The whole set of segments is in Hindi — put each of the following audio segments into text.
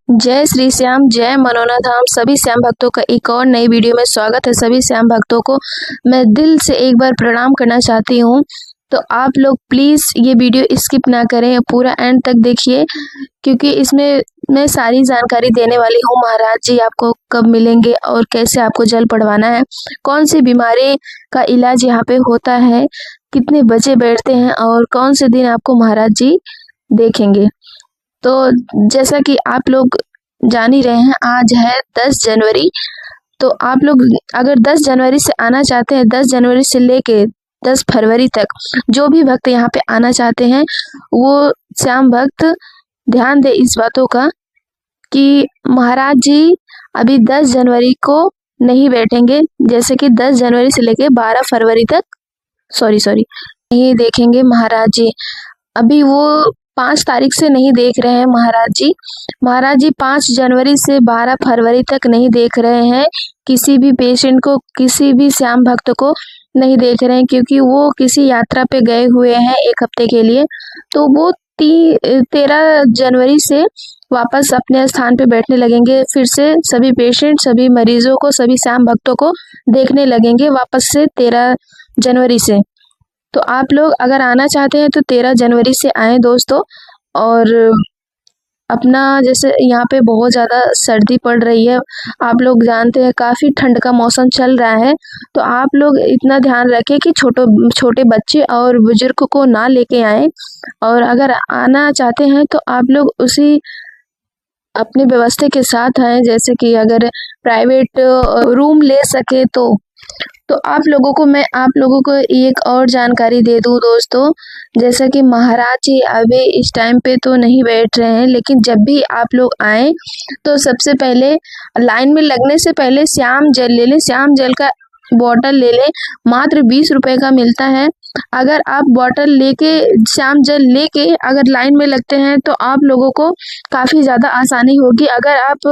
जय श्री श्याम, जय मनोना धाम। सभी श्याम भक्तों का एक और नई वीडियो में स्वागत है। सभी श्याम भक्तों को मैं दिल से एक बार प्रणाम करना चाहती हूँ। तो आप लोग प्लीज़ ये वीडियो स्किप ना करें, पूरा एंड तक देखिए, क्योंकि इसमें मैं सारी जानकारी देने वाली हूँ। महाराज जी आपको कब मिलेंगे और कैसे आपको जल पड़वाना है, कौन सी बीमारी का इलाज यहाँ पे होता है, कितने बजे बैठते हैं और कौन से दिन आपको महाराज जी देखेंगे। तो जैसा कि आप लोग जान ही रहे हैं, आज है 10 जनवरी। तो आप लोग अगर 10 जनवरी से आना चाहते हैं, 10 जनवरी से लेके 10 फरवरी तक जो भी भक्त यहाँ पे आना चाहते हैं, वो श्याम भक्त ध्यान दे इस बातों का कि महाराज जी अभी 10 जनवरी को नहीं बैठेंगे। जैसे कि 10 जनवरी से लेके 12 फरवरी तक सॉरी नहीं देखेंगे महाराज जी। अभी वो 5 तारीख से नहीं देख रहे हैं महाराज जी। महाराज जी 5 जनवरी से 12 फरवरी तक नहीं देख रहे हैं किसी भी पेशेंट को, किसी भी श्याम भक्त को नहीं देख रहे हैं, क्योंकि वो किसी यात्रा पे गए हुए हैं 1 हफ्ते के लिए। तो वो 13 जनवरी से वापस अपने स्थान पे बैठने लगेंगे। फिर से सभी पेशेंट, सभी मरीजों को, सभी श्याम भक्तों को देखने लगेंगे वापस से 13 जनवरी से। तो आप लोग अगर आना चाहते हैं तो 13 जनवरी से आएँ दोस्तों। और अपना जैसे यहाँ पे बहुत ज़्यादा सर्दी पड़ रही है, आप लोग जानते हैं, काफ़ी ठंड का मौसम चल रहा है। तो आप लोग इतना ध्यान रखें कि छोटे बच्चे और बुजुर्ग को ना लेके आएँ। और अगर आना चाहते हैं तो आप लोग उसी अपनी व्यवस्था के साथ आएँ, जैसे कि अगर प्राइवेट रूम ले सके तो आप लोगों को एक और जानकारी दे दूँ दोस्तों। जैसा कि महाराज जी अभी इस टाइम पे तो नहीं बैठ रहे हैं, लेकिन जब भी आप लोग आएँ तो सबसे पहले लाइन में लगने से पहले श्याम जल ले लें। श्याम जल का बॉटल ले लें, मात्र 20 रुपए का मिलता है। अगर आप बॉटल लेके, श्याम जल लेके अगर लाइन में लगते हैं तो आप लोगों को काफ़ी ज़्यादा आसानी होगी। अगर आप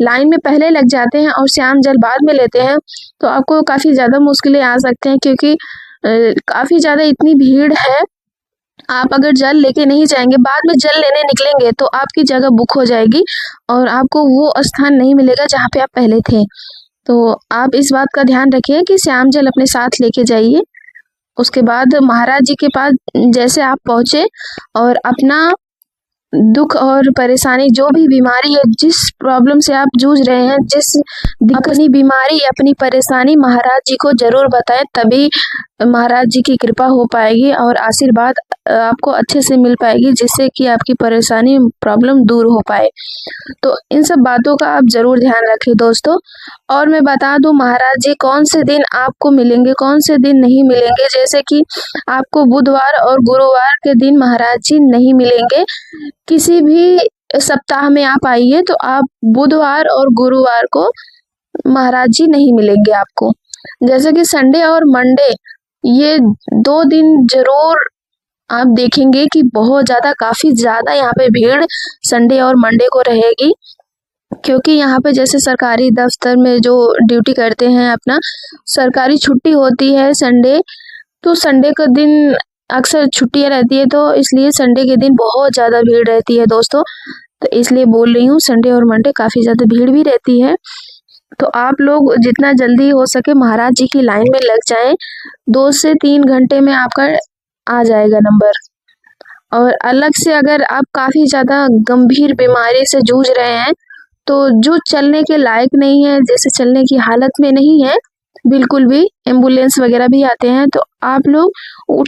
लाइन में पहले लग जाते हैं और श्याम जल बाद में लेते हैं तो आपको काफ़ी ज़्यादा मुश्किलें आ सकते हैं, क्योंकि काफ़ी ज़्यादा इतनी भीड़ है। आप अगर जल लेके नहीं जाएंगे, बाद में जल लेने निकलेंगे तो आपकी जगह बुक हो जाएगी और आपको वो स्थान नहीं मिलेगा जहाँ पे आप पहले थे। तो आप इस बात का ध्यान रखिए कि श्याम जल अपने साथ लेके जाइए। उसके बाद महाराज जी के पास जैसे आप पहुँचे और अपना दुख और परेशानी, जो भी बीमारी है, जिस प्रॉब्लम से आप जूझ रहे हैं, अपनी बीमारी, अपनी परेशानी महाराज जी को जरूर बताएं, तभी महाराज जी की कृपा हो पाएगी और आशीर्वाद आपको अच्छे से मिल पाएगी, जिससे कि आपकी परेशानी, प्रॉब्लम दूर हो पाए। तो इन सब बातों का आप जरूर ध्यान रखें दोस्तों। और मैं बता दूं महाराज जी कौन से दिन आपको मिलेंगे, कौन से दिन नहीं मिलेंगे। जैसे कि आपको बुधवार और गुरुवार के दिन महाराज जी नहीं मिलेंगे। किसी भी सप्ताह में आप आइए तो आप बुधवार और गुरुवार को महाराज जी नहीं मिलेंगे आपको। जैसे कि संडे और मंडे, ये 2 दिन जरूर आप देखेंगे कि काफी ज्यादा यहाँ पे भीड़ संडे और मंडे को रहेगी, क्योंकि यहाँ पे जैसे सरकारी दफ्तर में जो ड्यूटी करते हैं, अपना सरकारी छुट्टी होती है संडे, तो संडे का दिन अक्सर छुट्टियाँ रहती है, तो इसलिए संडे के दिन बहुत ज़्यादा भीड़ रहती है दोस्तों। तो इसलिए बोल रही हूँ, संडे और मंडे काफ़ी ज़्यादा भीड़ भी रहती है। तो आप लोग जितना जल्दी हो सके महाराज जी की लाइन में लग जाएं। 2 से 3 घंटे में आपका आ जाएगा नंबर। और अलग से अगर आप काफ़ी ज़्यादा गंभीर बीमारी से जूझ रहे हैं, तो जो चलने के लायक नहीं है, जैसे चलने की हालत में नहीं है बिल्कुल भी, एम्बुलेंस वगैरह भी आते हैं, तो आप लोग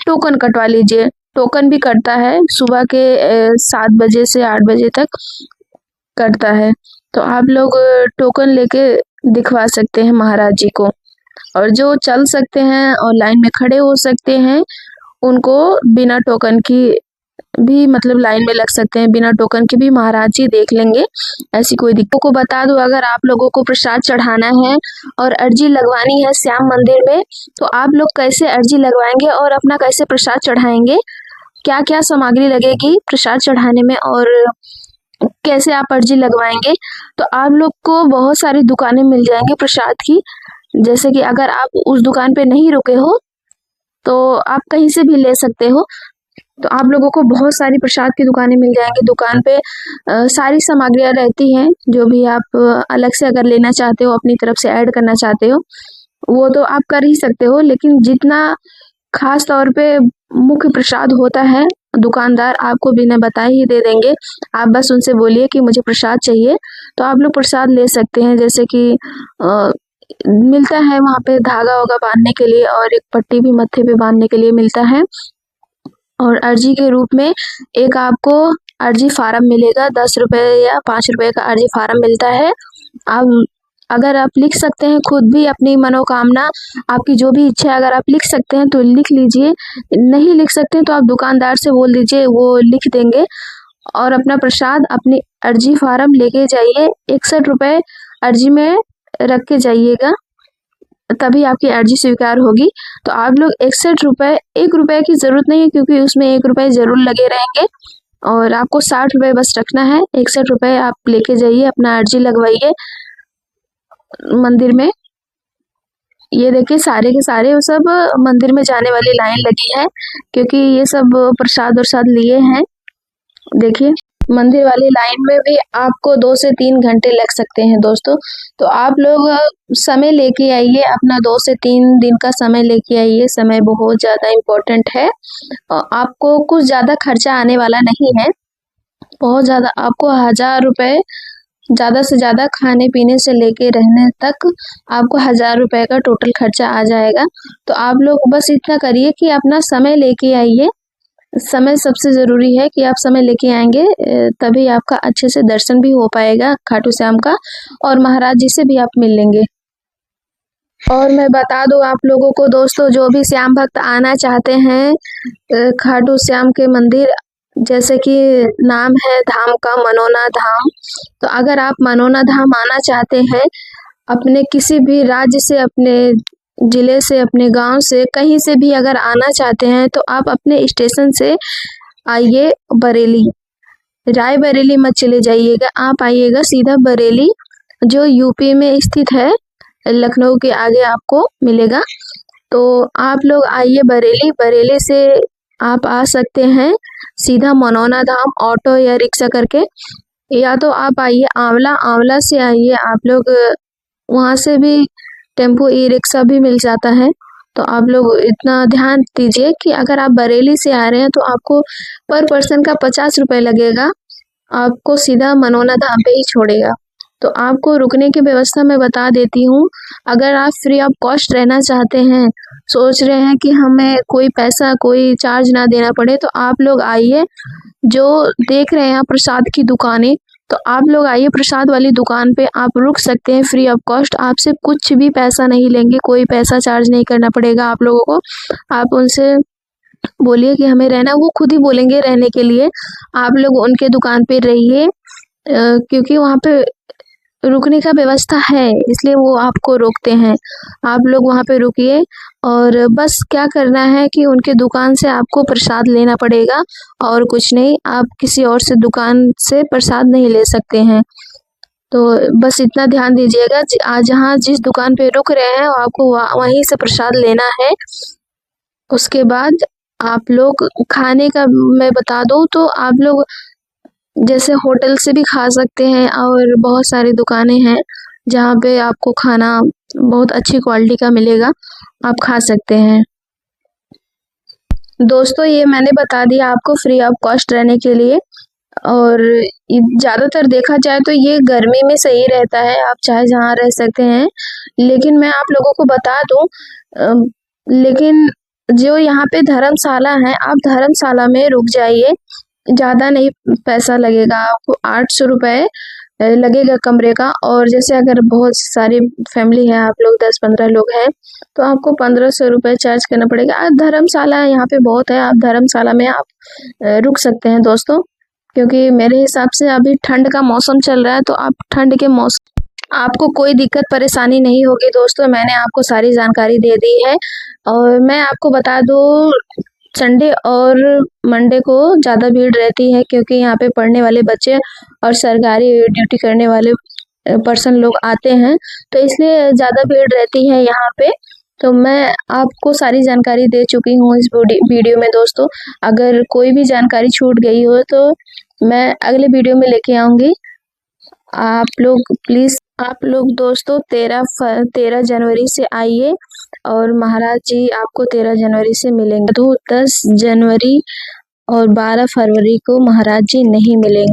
टोकन कटवा लीजिए। टोकन भी कटता है, सुबह के 7 बजे से 8 बजे तक कटता है। तो आप लोग टोकन लेके दिखवा सकते हैं महाराज जी को। और जो चल सकते हैं और लाइन में खड़े हो सकते हैं, उनको बिना टोकन की भी मतलब लाइन में लग सकते हैं, बिना टोकन के भी महाराज जी देख लेंगे, ऐसी कोई दिक्कत। को बता दूं, अगर आप लोगों को प्रसाद चढ़ाना है और अर्जी लगवानी है श्याम मंदिर में, तो आप लोग कैसे अर्जी लगवाएंगे और अपना कैसे प्रसाद चढ़ाएंगे, क्या क्या सामग्री लगेगी प्रसाद चढ़ाने में और कैसे आप अर्जी लगवाएंगे, तो आप लोग को बहुत सारी दुकानें मिल जाएंगी प्रसाद की। जैसे कि अगर आप उस दुकान पे नहीं रुके हो तो आप कहीं से भी ले सकते हो। तो आप लोगों को बहुत सारी प्रसाद की दुकानें मिल जाएंगी। दुकान पे सारी सामग्रियाँ रहती हैं, जो भी आप अलग से अगर लेना चाहते हो, अपनी तरफ से ऐड करना चाहते हो, वो तो आप कर ही सकते हो। लेकिन जितना खास तौर पे मुख्य प्रसाद होता है, दुकानदार आपको बिना बताए ही दे देंगे। आप बस उनसे बोलिए कि मुझे प्रसाद चाहिए, तो आप लोग प्रसाद ले सकते हैं। जैसे कि मिलता है वहाँ पे धागा वागा बांधने के लिए, और एक पट्टी भी मत्थे पे बांधने के लिए मिलता है। और अर्जी के रूप में एक आपको अर्जी फार्म मिलेगा, 10 रुपये या 5 रुपये का अर्जी फार्म मिलता है। आप अगर आप लिख सकते हैं खुद भी अपनी मनोकामना, आपकी जो भी इच्छा है अगर आप लिख सकते हैं तो लिख लीजिए। नहीं लिख सकते हैं तो आप दुकानदार से बोल दीजिए, वो लिख देंगे। और अपना प्रसाद, अपनी अर्जी फार्म लेके जाइए। 61 रुपये अर्जी में रख के जाइएगा, तभी आपकी अर्जी स्वीकार होगी। तो आप लोग 61 रुपये, 1 रुपये की ज़रूरत नहीं है, क्योंकि उसमें 1 रुपये ज़रूर लगे रहेंगे। और आपको 60 रुपये बस रखना है। 61 रुपये आप लेके जाइए, अपना अर्जी लगवाइए मंदिर में। ये देखिए सारे के सारे वो सब मंदिर में जाने वाली लाइन लगी है, क्योंकि ये सब प्रसाद वरसाद लिए हैं। देखिए मंदिर वाली लाइन में भी आपको 2 से 3 घंटे लग सकते हैं दोस्तों। तो आप लोग समय लेके आइए, अपना 2 से 3 दिन का समय लेके आइए। समय बहुत ज़्यादा इम्पोर्टेंट है। आपको कुछ ज़्यादा खर्चा आने वाला नहीं है, बहुत ज़्यादा। आपको 1000 रुपये ज़्यादा से ज़्यादा खाने पीने से लेके रहने तक आपको 1000 रुपये का टोटल खर्चा आ जाएगा। तो आप लोग बस इतना करिए कि अपना समय लेके आइए। समय सबसे ज़रूरी है कि आप समय लेके आएंगे, तभी आपका अच्छे से दर्शन भी हो पाएगा खाटू श्याम का, और महाराज जी से भी आप मिल लेंगे। और मैं बता दूं आप लोगों को दोस्तों, जो भी श्याम भक्त आना चाहते हैं खाटू श्याम के मंदिर, जैसे कि नाम है धाम का मनोना धाम, तो अगर आप मनोना धाम आना चाहते हैं, अपने किसी भी राज्य से, अपने जिले से, अपने गांव से, कहीं से भी अगर आना चाहते हैं, तो आप अपने स्टेशन से आइए बरेली। रायबरेली मत चले जाइएगा, आप आइएगा सीधा बरेली, जो यूपी में स्थित है, लखनऊ के आगे आपको मिलेगा। तो आप लोग आइए बरेली। बरेली से आप आ सकते हैं सीधा मनोना धाम ऑटो या रिक्शा करके, या तो आप आइए आंवला। आंवला से आइए आप लोग, वहाँ से भी टेम्पो ई रिक्शा भी मिल जाता है। तो आप लोग इतना ध्यान दीजिए कि अगर आप बरेली से आ रहे हैं तो आपको पर पर्सन का 50 रुपये लगेगा, आपको सीधा मनोना धाम पे ही छोड़ेगा। तो आपको रुकने की व्यवस्था मैं बता देती हूँ। अगर आप फ्री ऑफ कॉस्ट रहना चाहते हैं, सोच रहे हैं कि हमें कोई पैसा, कोई चार्ज ना देना पड़े, तो आप लोग आइए। जो देख रहे हैं प्रसाद की दुकानें, तो आप लोग आइए प्रसाद वाली दुकान पे, आप रुक सकते हैं फ्री ऑफ कॉस्ट। आपसे कुछ भी पैसा नहीं लेंगे, कोई पैसा चार्ज नहीं करना पड़ेगा आप लोगों को। आप उनसे बोलिए कि हमें रहना, वो खुद ही बोलेंगे रहने के लिए। आप लोग उनके दुकान पे रहिए, क्योंकि वहाँ पे रुकने का व्यवस्था है, इसलिए वो आपको रोकते हैं। आप लोग वहाँ पे रुकिए, और बस क्या करना है कि उनके दुकान से आपको प्रसाद लेना पड़ेगा, और कुछ नहीं। आप किसी और से दुकान से प्रसाद नहीं ले सकते हैं। तो बस इतना ध्यान दीजिएगा, आज जहाँ जिस दुकान पे रुक रहे हैं आपको वहीं से प्रसाद लेना है। उसके बाद आप लोग खाने का मैं बता दूँ तो आप लोग जैसे होटल से भी खा सकते हैं, और बहुत सारी दुकानें हैं जहाँ पे आपको खाना बहुत अच्छी क्वालिटी का मिलेगा, आप खा सकते हैं। दोस्तों ये मैंने बता दिया आपको फ्री ऑफ कॉस्ट रहने के लिए। और ज़्यादातर देखा जाए तो ये गर्मी में सही रहता है, आप चाहे जहाँ रह सकते हैं। लेकिन मैं आप लोगों को बता दूँ, लेकिन जो यहाँ पे धर्मशाला है, आप धर्मशाला में रुक जाइए। ज़्यादा नहीं पैसा लगेगा, आपको 800 रुपये लगेगा कमरे का। और जैसे अगर बहुत सारी फैमिली है, आप लोग 10-15 लोग हैं, तो आपको 1500 रुपये चार्ज करना पड़ेगा। धर्मशाला यहाँ पे बहुत है, आप धर्मशाला में आप रुक सकते हैं दोस्तों। क्योंकि मेरे हिसाब से अभी ठंड का मौसम चल रहा है, तो आप ठंड के मौसम आपको कोई दिक्कत परेशानी नहीं होगी दोस्तों। मैंने आपको सारी जानकारी दे दी है। और मैं आपको बता दूँ, संडे और मंडे को ज़्यादा भीड़ रहती है, क्योंकि यहाँ पे पढ़ने वाले बच्चे और सरकारी ड्यूटी करने वाले पर्सन लोग आते हैं, तो इसलिए ज़्यादा भीड़ रहती है यहाँ पे। तो मैं आपको सारी जानकारी दे चुकी हूँ इस वीडियो में दोस्तों। अगर कोई भी जानकारी छूट गई हो तो मैं अगले वीडियो में लेके आऊँगी। आप लोग दोस्तों 13 जनवरी से आइए और महाराज जी आपको 13 जनवरी से मिलेंगे। तो 10 जनवरी और 12 फरवरी को महाराज जी नहीं मिलेंगे।